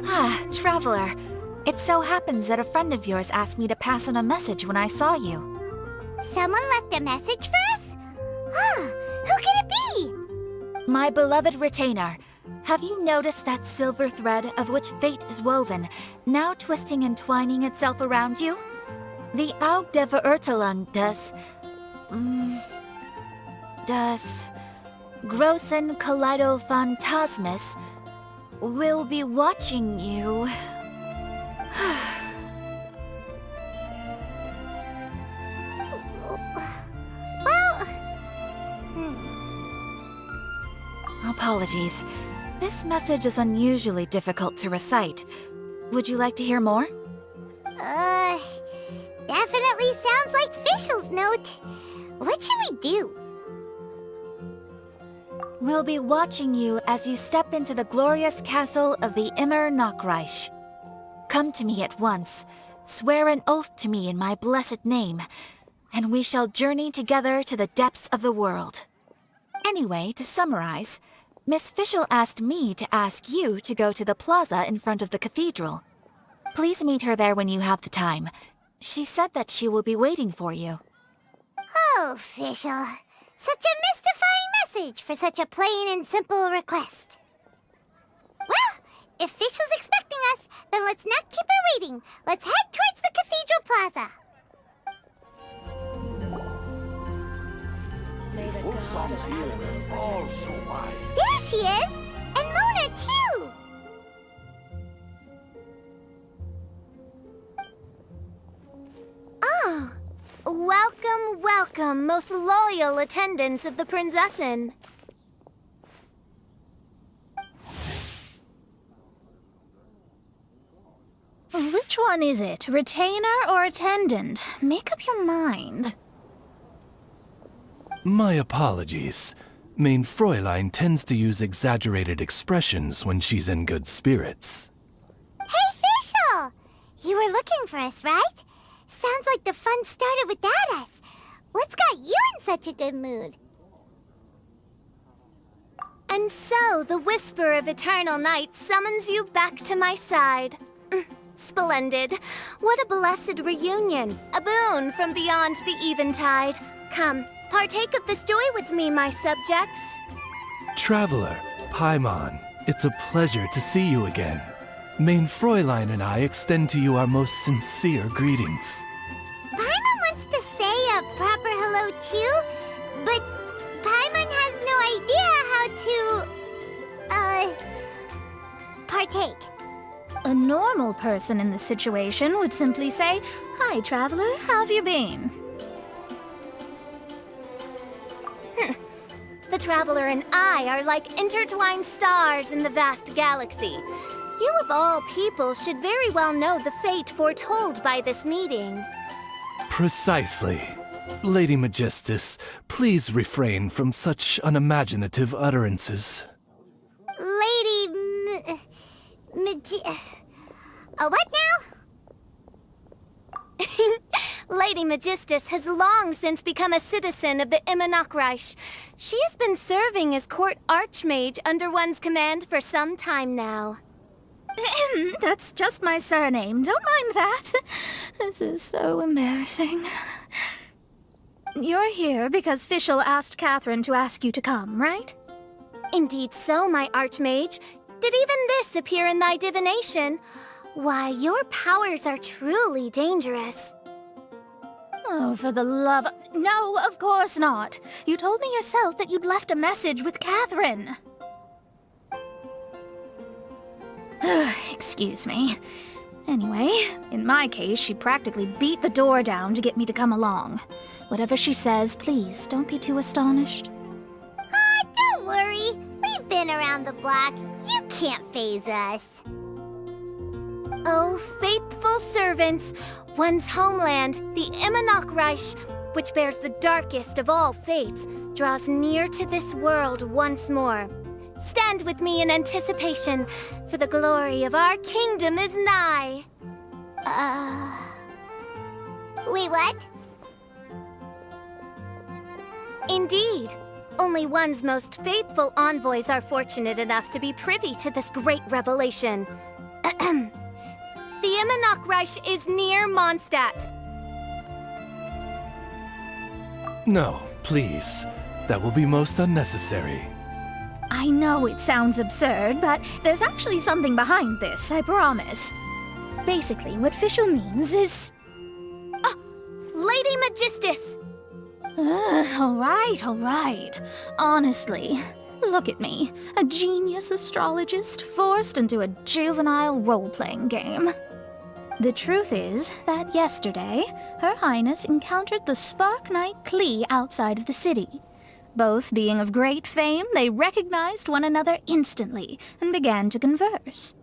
Ah, Traveler. It so happens that a friend of yours asked me to pass on a message when I saw you. Someone left a message for us? Ah, who can it be? My beloved retainer. Have you noticed that silver thread of which fate is woven, now twisting and twining itself around you? The Aug der Verurteilung does Großen Kaleido Phantasmus will be watching you. Apologies. This message is unusually difficult to recite. Would you like to hear more? Definitely sounds like Fischl's note. What should we do? We'll be watching you as you step into the glorious castle of the Immer Nachreich. Come to me at once, swear an oath to me in my blessed name, and we shall journey together to the depths of the world. Anyway, to summarize, Miss Fischl asked me to ask you to go to the plaza in front of the cathedral. Please meet her there when you have the time. She said that she will be waiting for you. Oh, Fischl. Such a mystifying message for such a plain and simple request. Well, if Fischl's expecting us, then let's not keep her waiting. Let's head towards the cathedral plaza. Furson's here and all so wise. There she is! And Mona, too! Ah, welcome, welcome, most loyal attendants of the Prinzessin. Which one is it, retainer or attendant? Make up your mind. My apologies. Main Fräulein tends to use exaggerated expressions when she's in good spirits. Hey, Fischl! You were looking for us, right? Sounds like the fun started without us. What's got you in such a good mood? And so, the whisper of eternal night summons you back to my side. Splendid. What a blessed reunion. A boon from beyond the eventide. Come, partake of this joy with me, my subjects. Traveler, Paimon, it's a pleasure to see you again. Main Fräulein and I extend to you our most sincere greetings. Paimon wants to say a proper hello too, but Paimon has no idea how to, partake. A normal person in this situation would simply say, "Hi, traveler, how have you been?" The traveler and I are like intertwined stars in the vast galaxy. You of all people should very well know the fate foretold by this meeting. Precisely. Lady Magistus, please refrain from such unimaginative utterances. What now? Lady Magistus has long since become a citizen of the Immer Nachreich. She has been serving as court archmage under one's command for some time now. That's just my surname. Don't mind that. This is so embarrassing. You're here because Fischl asked Catherine to ask you to come, right? Indeed so, my archmage. Did even this appear in thy divination? Why, your powers are truly dangerous. Oh, for the love... No, of course not. You told me yourself that you'd left a message with Catherine. Excuse me. Anyway, in my case, she practically beat the door down to get me to come along. Whatever she says, please, don't be too astonished. Don't worry. We've been around the block. You can't faze us. Oh, faithful servants, one's homeland, the Immer Nachreich, which bears the darkest of all fates, draws near to this world once more. Stand with me in anticipation, for the glory of our kingdom is nigh. Wait, what? Indeed. Only one's most faithful envoys are fortunate enough to be privy to this great revelation. The Immernachtreich is near Mondstadt. No, please. That will be most unnecessary. I know it sounds absurd, but there's actually something behind this, I promise. Basically, what Fischl means is... Lady Magistus! All right. Honestly, look at me. A genius astrologist forced into a juvenile role-playing game. The truth is that yesterday, Her Highness encountered the Spark Knight Klee outside of the city. Both being of great fame, they recognized one another instantly and began to converse.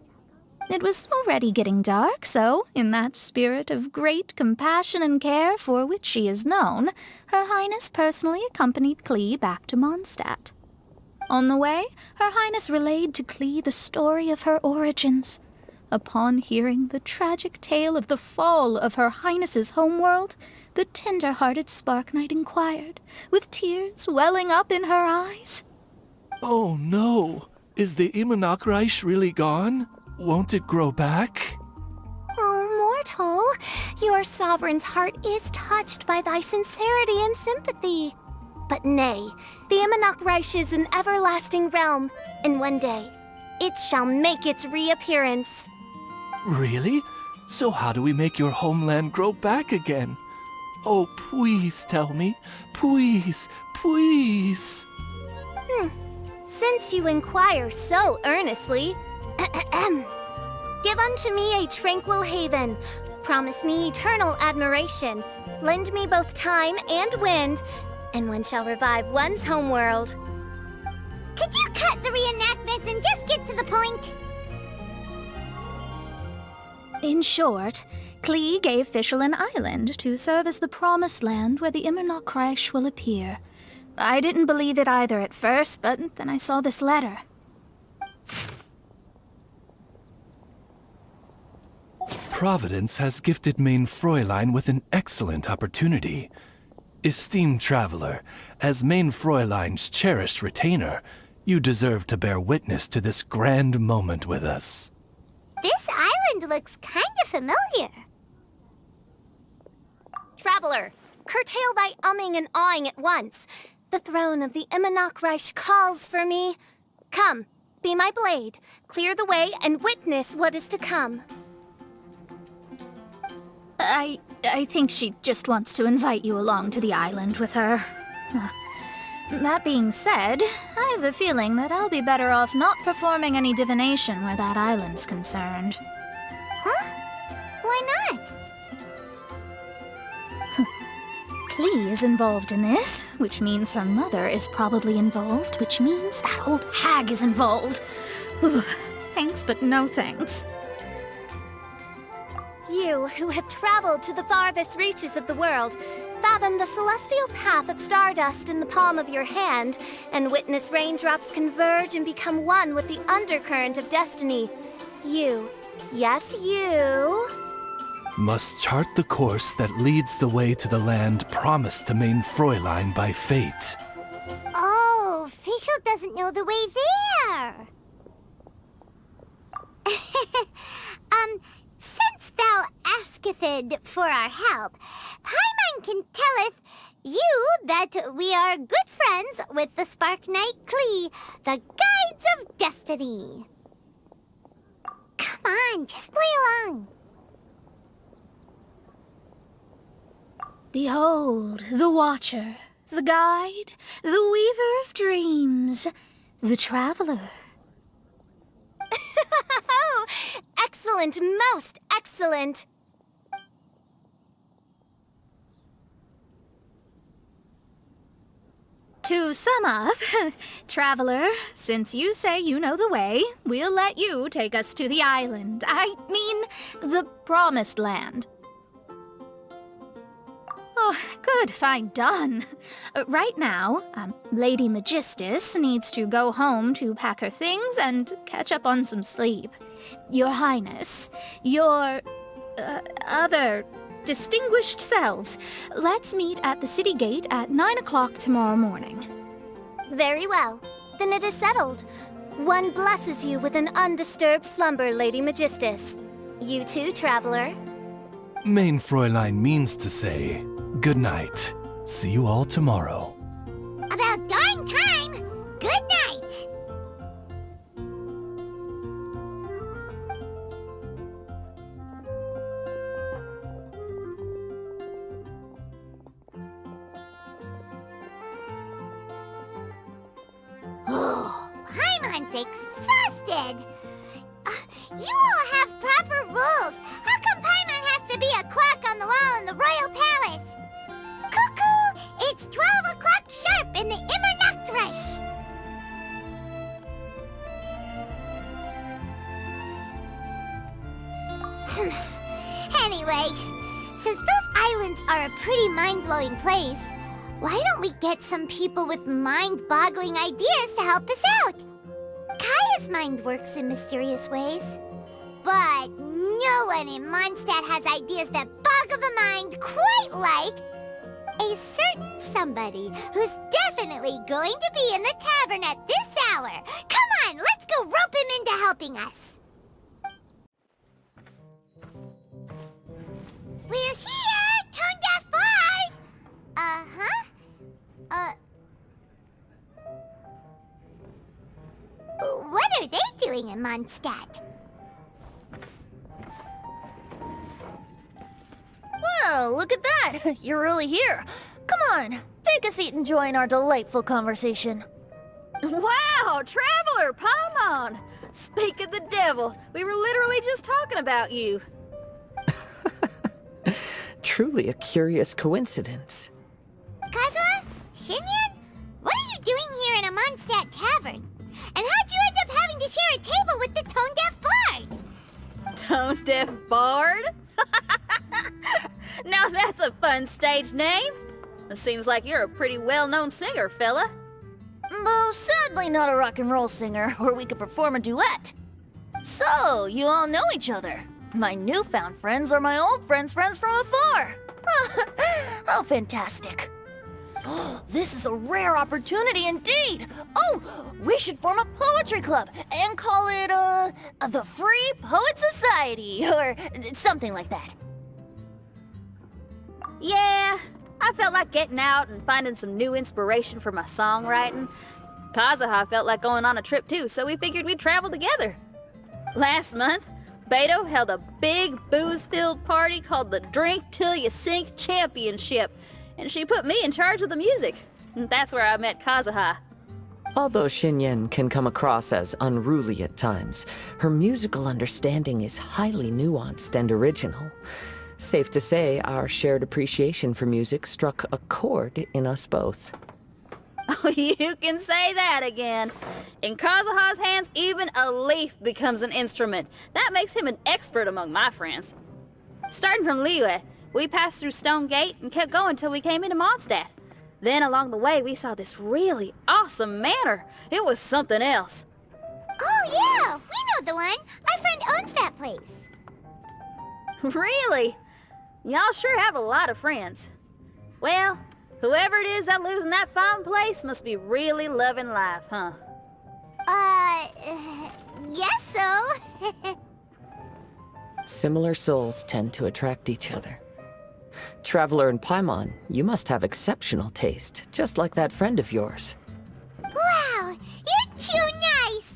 It was already getting dark, so, in that spirit of great compassion and care for which she is known, Her Highness personally accompanied Klee back to Mondstadt. On the way, Her Highness relayed to Klee the story of her origins. Upon hearing the tragic tale of the fall of Her Highness's homeworld, the tender-hearted Spark Knight inquired, with tears welling up in her eyes. Oh no! Is the Immernachtreich really gone? Won't it grow back? Oh, mortal, your sovereign's heart is touched by thy sincerity and sympathy. But nay, the Immernachtreich is an everlasting realm, and one day, it shall make its reappearance. Really? So how do we make your homeland grow back again? Oh, please tell me. Please. Since you inquire so earnestly, give unto me a tranquil haven. Promise me eternal admiration. Lend me both time and wind, and one shall revive one's homeworld. Could you cut the reenactments and just get to the point? In short, Klee gave Fischl an island to serve as the promised land where the Immernachtreich will appear. I didn't believe it either at first, but then I saw this letter. Providence has gifted Main Fräulein with an excellent opportunity. Esteemed traveler, as Main Fräulein's cherished retainer, you deserve to bear witness to this grand moment with us. This island looks kinda familiar. Traveler, curtail thy umming and awing at once. The throne of the Immernachtreich calls for me. Come, be my blade, clear the way, and witness what is to come. I think she just wants to invite you along to the island with her. That being said, I have a feeling that I'll be better off not performing any divination where that island's concerned. Huh? Why not? Klee is involved in this, which means her mother is probably involved, which means that old hag is involved. Thanks, but no thanks. You, who have traveled to the farthest reaches of the world, fathom the celestial path of stardust in the palm of your hand, and witness raindrops converge and become one with the undercurrent of destiny. You, yes you, Must chart the course that leads the way to the land promised to Main Fräulein by fate. Oh, Fischl doesn't know the way there. Since thou asketh for our help, Paimon can telleth you that we are good friends with the Spark Knight Klee, the Guides of Destiny. Come on, just play along. Behold, the Watcher, the Guide, the Weaver of Dreams, the Traveler. Excellent, most excellent. To sum up, Traveler, since you say you know the way, we'll let you take us to the island. I mean, the Promised Land. Oh, good, fine, done. Right now, Lady Magistus needs to go home to pack her things and catch up on some sleep. Your Highness, your other distinguished selves, let's meet at the city gate at 9 o'clock tomorrow morning. Very well. Then it is settled. One blesses you with an undisturbed slumber, Lady Magistus. You too, traveler. Main Fräulein means to say, good night. See you all tomorrow. About darn time! Good night! Oh, Paimon's exhausted! You all have proper rules. How come Paimon has to be a clock on the wall in the royal palace? Cuckoo! It's 12 o'clock sharp in the Immernachtreich! Anyway, since those islands are a pretty mind-blowing place, why don't we get some people with mind-boggling ideas to help us out? Kaya's mind works in mysterious ways. But no one in Mondstadt has ideas that boggle the mind quite like a certain somebody who's definitely going to be in the tavern at this hour. Come on, let's go rope him into helping us. We're here, tone-deaf bard! What are they doing in Mondstadt? Well, look at that! You're really here. Come on, take a seat and join our delightful conversation. Wow, Traveler, Paimon! Speak of the devil, we were literally just talking about you. Truly a curious coincidence. Kazuha? Shinyan? What are you doing here in a Mondstadt tavern? And how'd you end up having to share a table with the tone-deaf bard? Tone-deaf bard? Now that's a fun stage name. It seems like you're a pretty well-known singer, fella. Though sadly not a rock and roll singer, or we could perform a duet. So, you all know each other. My newfound friends are my old friends' friends from afar. How fantastic. This is a rare opportunity indeed. Oh, we should form a poetry club and call it, the Free Poet Society, or something like that. Yeah, I felt like getting out and finding some new inspiration for my songwriting. Kazuha felt like going on a trip too, so we figured we'd travel together. Last month, Beto held a big booze-filled party called the Drink Till You Sink Championship, and she put me in charge of the music. And that's where I met Kazuha. Although Shinyen can come across as unruly at times, her musical understanding is highly nuanced and original. Safe to say, our shared appreciation for music struck a chord in us both. Oh, you can say that again. In Kazuha's hands, even a leaf becomes an instrument. That makes him an expert among my friends. Starting from Liyue, we passed through Stone Gate and kept going till we came into Mondstadt. Then along the way, we saw this really awesome manor. It was something else. Oh yeah, we know the one. Our friend owns that place. Really? Y'all sure have a lot of friends. Well, whoever it is that lives in that fine place must be really loving life, huh? Guess so. Similar souls tend to attract each other. Traveler and Paimon, you must have exceptional taste, just like that friend of yours. Wow, you're too nice.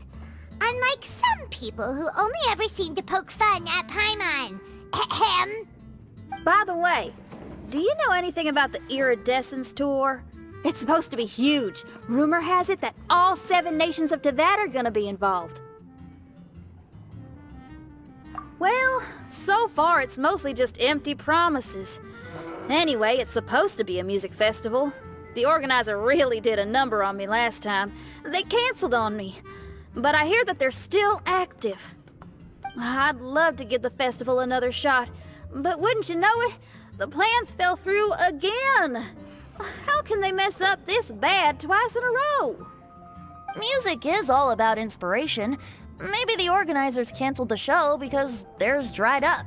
Unlike some people who only ever seem to poke fun at Paimon. Ahem. By the way, do you know anything about the Iridescence Tour? It's supposed to be huge. Rumor has it that all 7 nations of Tevat are gonna be involved. Well, so far it's mostly just empty promises. Anyway, it's supposed to be a music festival. The organizer really did a number on me last time. They canceled on me. But I hear that they're still active. I'd love to give the festival another shot, but wouldn't you know it, the plans fell through again. How can they mess up this bad twice in a row? Music is all about inspiration. Maybe the organizers canceled the show because theirs dried up.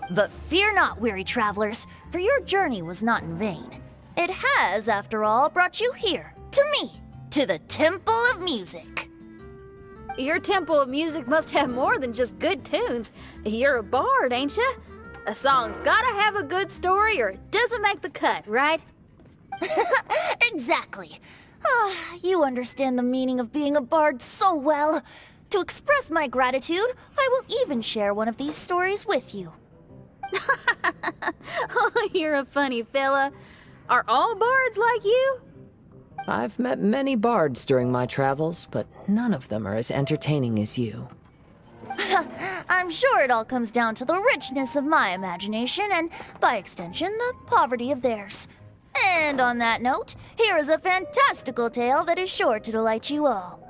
But fear not, weary travelers, for your journey was not in vain. It has, after all, brought you here, to me, to the Temple of Music. Your Temple of Music must have more than just good tunes. You're a bard, ain't ya? A song's gotta have a good story or it doesn't make the cut, right? Exactly. You understand the meaning of being a bard so well. To express my gratitude, I will even share one of these stories with you. Oh, you're a funny fella. Are all bards like you? I've met many bards during my travels, but none of them are as entertaining as you. I'm sure it all comes down to the richness of my imagination and, by extension, the poverty of theirs. And on that note, here is a fantastical tale that is sure to delight you all.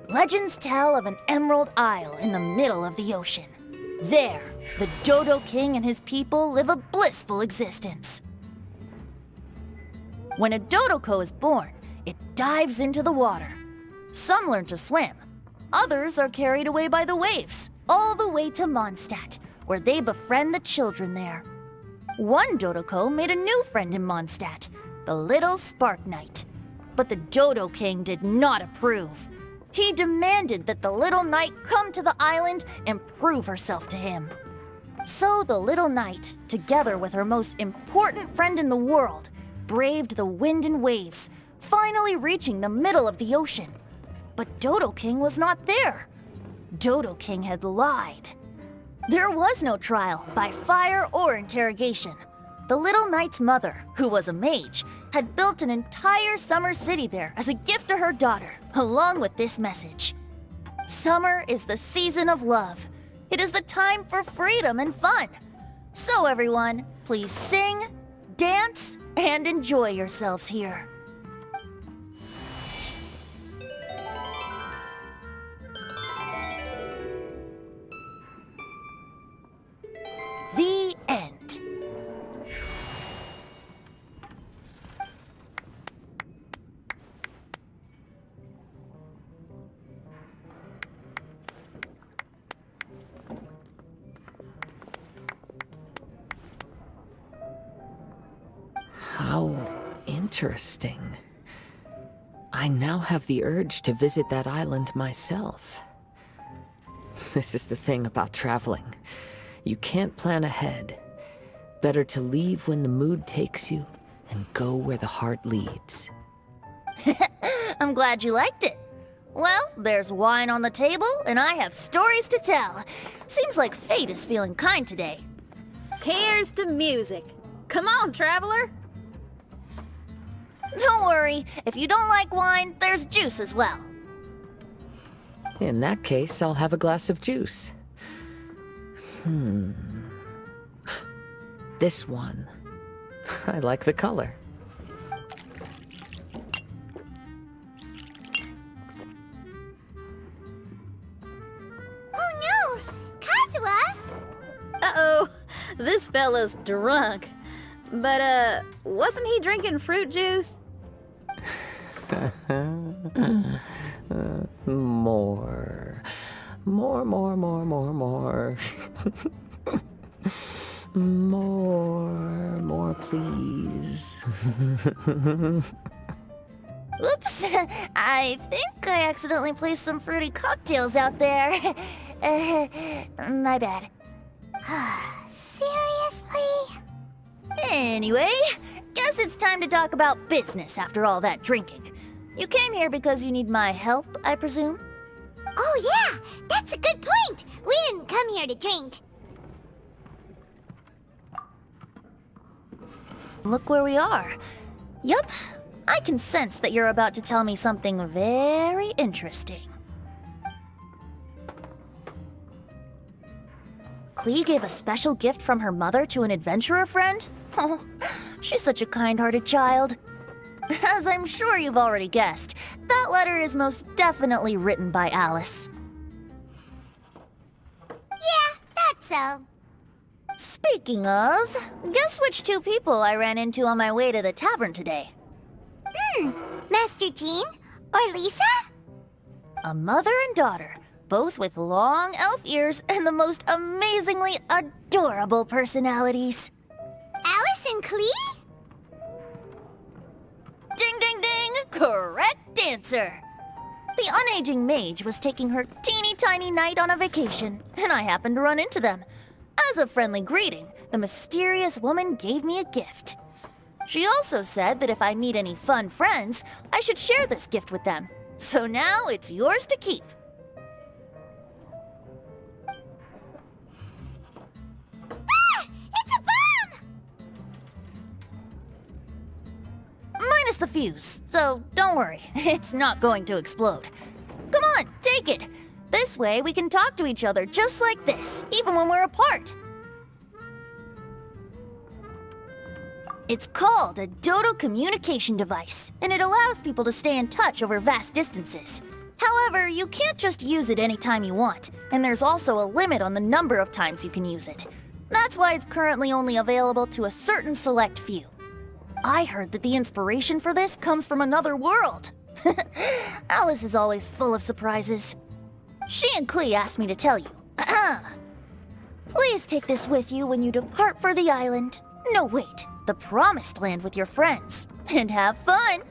Legends tell of an emerald isle in the middle of the ocean. There, the Dodo King and his people live a blissful existence. When a Dodoko is born, it dives into the water. Some learn to swim. Others are carried away by the waves, all the way to Mondstadt, where they befriend the children there. One Dodoko made a new friend in Mondstadt, the little Spark Knight. But the Dodo King did not approve. He demanded that the little knight come to the island and prove herself to him. So the little knight, together with her most important friend in the world, braved the wind and waves, finally reaching the middle of the ocean. But Dodo King was not there. Dodo King had lied. There was no trial by fire or interrogation. The little knight's mother, who was a mage, had built an entire summer city there as a gift to her daughter, along with this message. Summer is the season of love. It is the time for freedom and fun. So everyone, please sing, dance, and enjoy yourselves here. The end. How interesting. I now have the urge to visit that island myself. This is the thing about traveling. You can't plan ahead. Better to leave when the mood takes you and go where the heart leads. I'm glad you liked it. Well, there's wine on the table, and I have stories to tell. Seems like fate is feeling kind today. Here's to music. Come on, traveler. Don't worry, if you don't like wine, there's juice as well. In that case, I'll have a glass of juice. This one. I like the color. Oh no! Kazuha! Uh-oh, this fella's drunk. But, wasn't he drinking fruit juice? More, more, please. Oops, I think I accidentally placed some fruity cocktails out there. My bad. Seriously? Anyway, guess it's time to talk about business after all that drinking. You came here because you need my help, I presume? Oh yeah, that's a good point. We didn't come here to drink. Look where we are. Yup, I can sense that you're about to tell me something very interesting. Klee gave a special gift from her mother to an adventurer friend? Oh, she's such a kind-hearted child. As I'm sure you've already guessed, that letter is most definitely written by Alice. Yeah, that's so. Speaking of, guess which two people I ran into on my way to the tavern today? Master Jean? Or Lisa? A mother and daughter, both with long elf ears and the most amazingly adorable personalities. Klee? Ding, ding, ding! Correct answer! The unaging mage was taking her teeny tiny knight on a vacation, and I happened to run into them. As a friendly greeting, the mysterious woman gave me a gift. She also said that if I meet any fun friends, I should share this gift with them. So now it's yours to keep. Ah! It's a bomb! Minus the fuse, so don't worry, it's not going to explode. Come on, take it. This way we can talk to each other just like this, even when we're apart. It's called a Dodo communication device, and it allows people to stay in touch over vast distances. However, you can't just use it anytime you want, and there's also a limit on the number of times you can use it. That's why it's currently only available to a certain select few. I heard that the inspiration for this comes from another world. Alice is always full of surprises. She and Klee asked me to tell you. Please take this with you when you depart for the island. No, wait, the Promised Land with your friends. And have fun!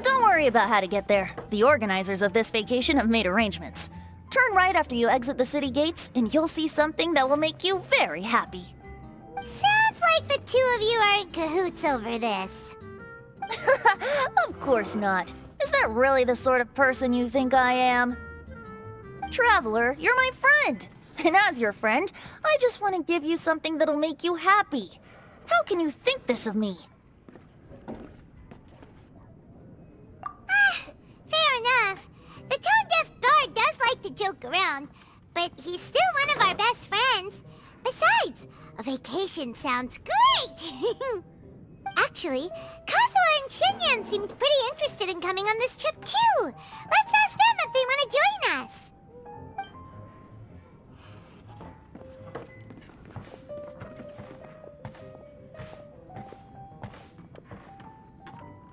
Don't worry about how to get there. The organizers of this vacation have made arrangements. Turn right after you exit the city gates, and you'll see something that will make you very happy. Sounds like the two of you are in cahoots over this. Of course not. Is that really the sort of person you think I am? Traveler, you're my friend. And as your friend, I just want to give you something that'll make you happy. How can you think this of me? Fair enough. The tone-deaf bard does like to joke around, but he's still one of our best friends. Besides, a vacation sounds great! Actually, Kazuha and Shinyan seemed pretty interested in coming on this trip too. Let's ask them if they want to join us.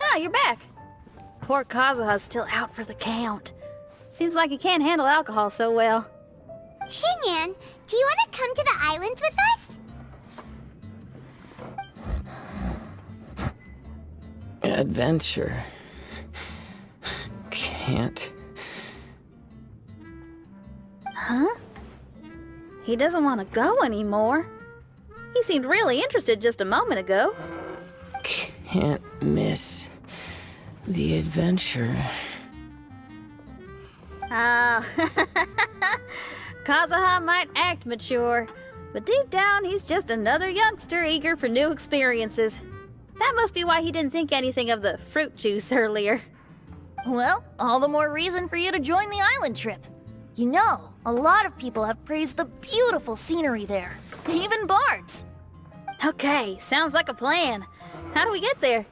Ah, you're back. Poor Kazuha's still out for the count. Seems like he can't handle alcohol so well. Shinyan, do you want to come to the islands with us? Adventure. Can't. Huh? He doesn't want to go anymore. He seemed really interested just a moment ago. Can't miss the adventure. Ah, Kazuha might act mature, but deep down he's just another youngster eager for new experiences. That must be why he didn't think anything of the fruit juice earlier. Well, all the more reason for you to join the island trip. You know, a lot of people have praised the beautiful scenery there, even bards. Okay, sounds like a plan. How do we get there?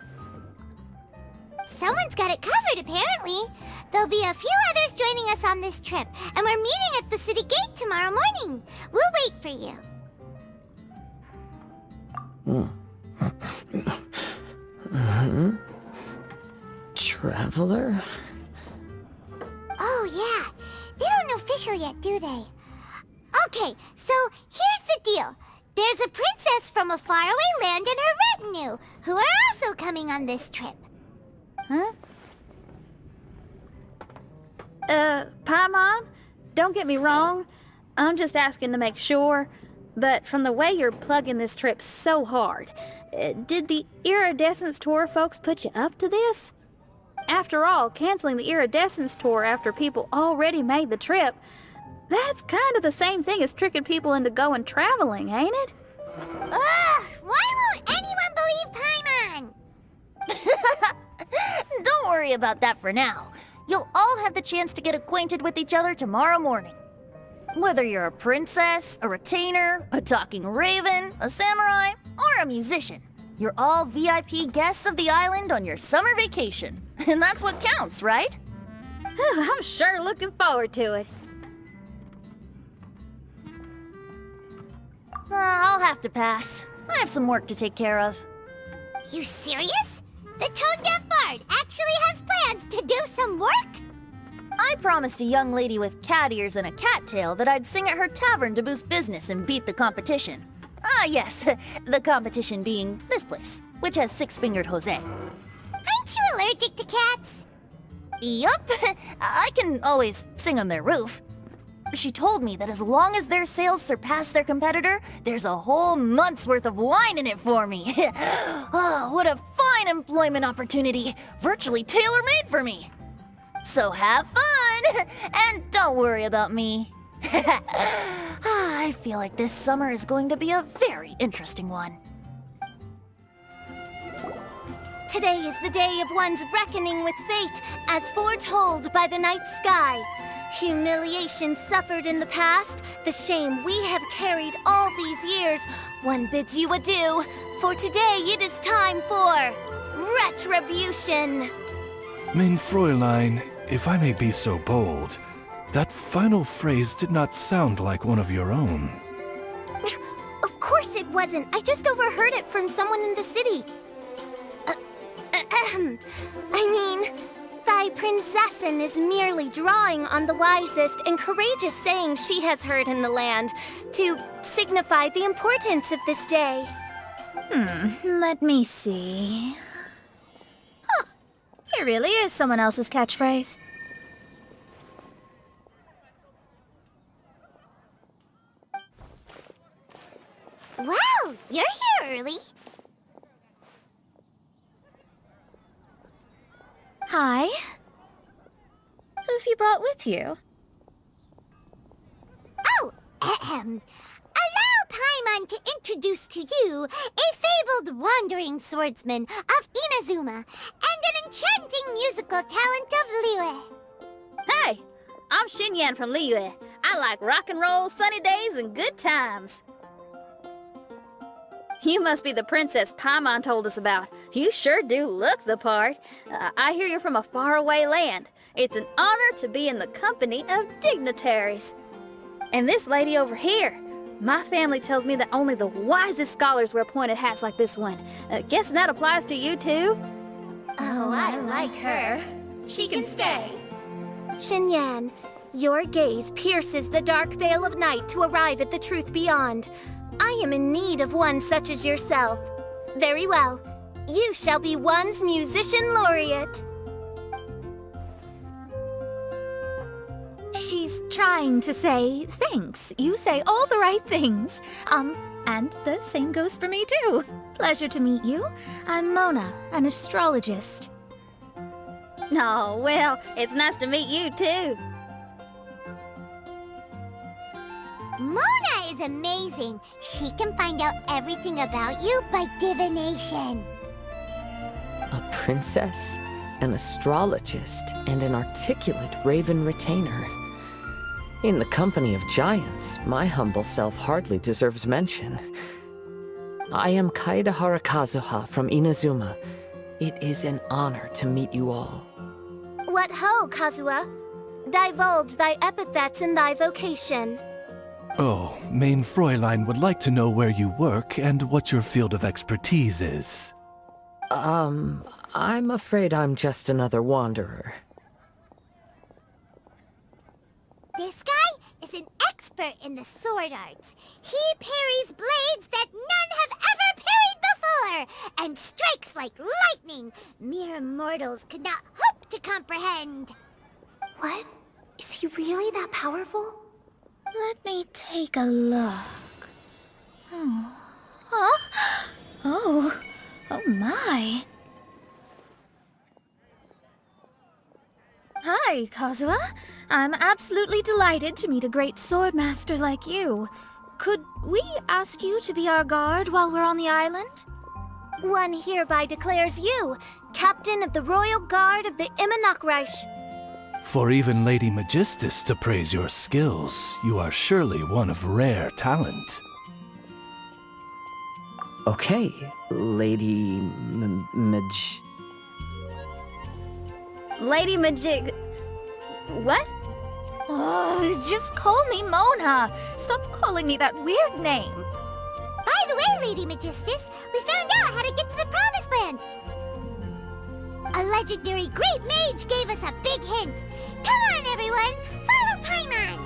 Someone's got it covered, apparently. There'll be a few others joining us on this trip, and we're meeting at the city gate tomorrow morning. We'll wait for you. Traveler? Oh, yeah. They don't know official yet, do they? Okay, so here's the deal. There's a princess from a faraway land and her retinue, who are also coming on this trip. Huh? Paimon, don't get me wrong. I'm just asking to make sure. But from the way you're plugging this trip so hard, did the Iridescence Tour folks put you up to this? After all, canceling the Iridescence Tour after people already made the trip, that's kind of the same thing as tricking people into going traveling, ain't it? Ugh! Why won't anyone believe Paimon? Don't worry about that for now. You'll all have the chance to get acquainted with each other tomorrow morning. Whether you're a princess, a retainer, a talking raven, a samurai, or a musician, you're all VIP guests of the island on your summer vacation. And that's what counts, right? I'm sure looking forward to it. I'll have to pass. I have some work to take care of. You serious? The tone-deaf bard actually has plans to do some work? I promised a young lady with cat ears and a cat tail that I'd sing at her tavern to boost business and beat the competition. Ah, yes. The competition being this place, which has six-fingered Jose. Aren't you allergic to cats? Yup. I can always sing on their roof. She told me that as long as their sales surpass their competitor, there's a whole month's worth of wine in it for me. Oh, what a fine employment opportunity. Virtually tailor-made for me. So have fun, and don't worry about me. I feel like this summer is going to be a very interesting one. Today is the day of one's reckoning with fate, as foretold by the night sky. Humiliation suffered in the past, the shame we have carried all these years, one bids you adieu, for today it is time for retribution. Mein Fräulein, if I may be so bold, that final phrase did not sound like one of your own. Of course it wasn't. I just overheard it from someone in the city. I mean, thy prinzessin is merely drawing on the wisest and courageous sayings she has heard in the land to signify the importance of this day. Let me see. Huh, it really is someone else's catchphrase. Wow, you're here early. Hi. Who have you brought with you? Oh, allow Paimon to introduce to you a fabled wandering swordsman of Inazuma and an enchanting musical talent of Liyue. Hey, I'm Xinyan from Liyue. I like rock and roll, sunny days, and good times. You must be the princess Paimon told us about. You sure do look the part. I hear you're from a faraway land. It's an honor to be in the company of dignitaries. And this lady over here, my family tells me that only the wisest scholars wear pointed hats like this one. Guess that applies to you too? Oh, I like her. She can stay. Xinyan, your gaze pierces the dark veil of night to arrive at the truth beyond. I am in need of one such as yourself. Very well. You shall be one's musician laureate. She's trying to say thanks. You say all the right things. And the same goes for me too. Pleasure to meet you. I'm Mona, an astrologist. Oh, well, it's nice to meet you too. Mona is amazing. She can find out everything about you by divination. A princess, an astrologist, and an articulate raven retainer. In the company of giants, my humble self hardly deserves mention. I am Kaida Harakazuha from Inazuma. It is an honor to meet you all. What ho, Kazuha? Divulge thy epithets and thy vocation. Oh, Mein Fräulein would like to know where you work and what your field of expertise is. I'm afraid I'm just another wanderer. This guy is an expert in the sword arts. He parries blades that none have ever parried before, and strikes like lightning mere mortals could not hope to comprehend. What? Is he really that powerful? Let me take a look. Oh. Huh? Oh my. Hi, Kazuha. I'm absolutely delighted to meet a great swordmaster like you. Could we ask you to be our guard while we're on the island? One hereby declares you captain of the Royal Guard of the Immonokreich. For even Lady Magistus to praise your skills, you are surely one of rare talent. Okay, Lady Lady Majig... What? Oh, just call me Mona. Stop calling me that weird name. By the way, Lady Magistus, we found out how to get to the Promised Land. A legendary great mage gave us a big hint. Come on, everyone, follow Paimon.